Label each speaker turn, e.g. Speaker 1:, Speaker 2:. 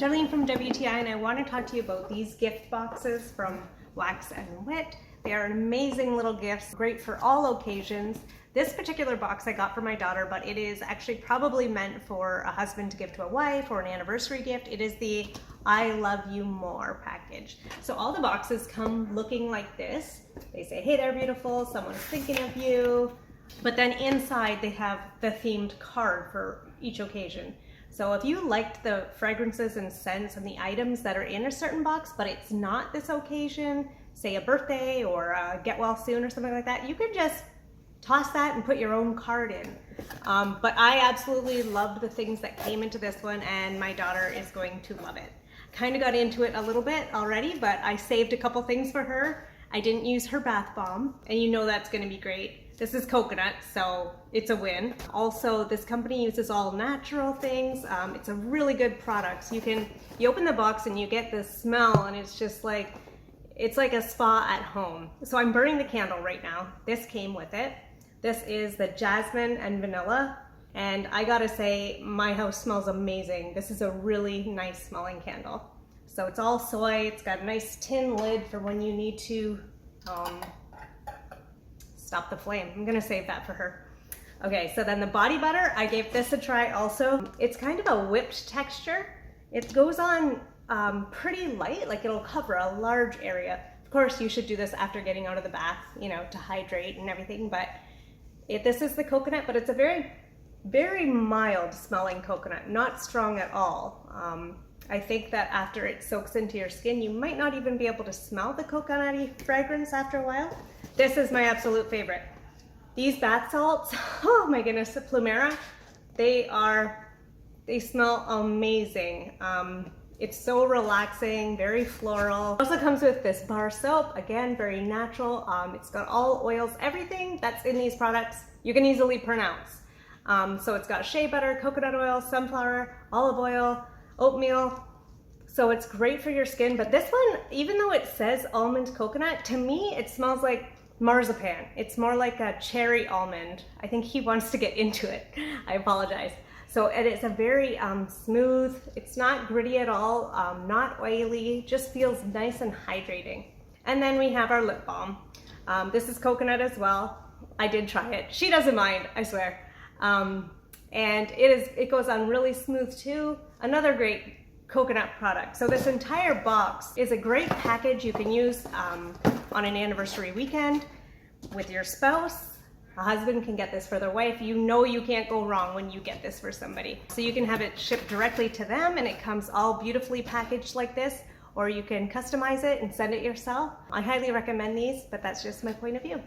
Speaker 1: Darlene from WTI, and I want to talk to you about these gift boxes from Wax and Wit. They are amazing little gifts, great for all occasions. This particular box I got for my daughter, but it is actually probably meant for a husband to give to a wife or an anniversary gift. It is the I Love You More package. So all the boxes come looking like this. They say, hey there, beautiful, someone's thinking of you. But then inside they have the themed card for each occasion. So if you liked the fragrances and scents and the items that are in a certain box, but it's not this occasion, say a birthday or a get well soon or something like that, you could just toss that and put your own card in. But I absolutely loved the things that came into this one, and my daughter is going to love it. Kind of got into it a little bit already, but I saved a couple things for her. I didn't use her bath bomb, and you know that's gonna be great. This is coconut, so it's a win. Also, this company uses all natural things. It's a really good product. So you open the box and you get this smell, and it's just like, it's like a spa at home. So I'm burning the candle right now. This came with it. This is the jasmine and vanilla. And I gotta say, my house smells amazing. This is a really nice smelling candle. So it's all soy. It's got a nice tin lid for when you need to stop the flame. I'm gonna save that for her. Okay, so then the body butter, I gave this a try also. It's kind of a whipped texture. It goes on pretty light, like it'll cover a large area. Of course, you should do this after getting out of the bath, you know, to hydrate and everything, but this is the coconut, but it's a very, very mild smelling coconut, not strong at all. I think that after it soaks into your skin, you might not even be able to smell the coconutty fragrance after a while. This is my absolute favorite. These bath salts, oh my goodness, the Plumera, they smell amazing. It's so relaxing, very floral. It also comes with this bar soap, again, very natural. It's got all oils, everything that's in these products you can easily pronounce. So it's got shea butter, coconut oil, sunflower, olive oil, oatmeal. So it's great for your skin, but this one, even though it says almond coconut, to me it smells like marzipan. It's more like a cherry almond. I think he wants to get into it. I apologize. So it's a very smooth, it's not gritty at all, not oily, just feels nice and hydrating. And then we have our lip balm. This is coconut as well. I did try it. She doesn't mind, I swear. And it goes on really smooth too. Another great coconut product. So this entire box is a great package you can use on an anniversary weekend with your spouse. A husband can get this for their wife. You know you can't go wrong when you get this for somebody. So you can have it shipped directly to them and it comes all beautifully packaged like this, or you can customize it and send it yourself. I highly recommend these, but that's just my point of view.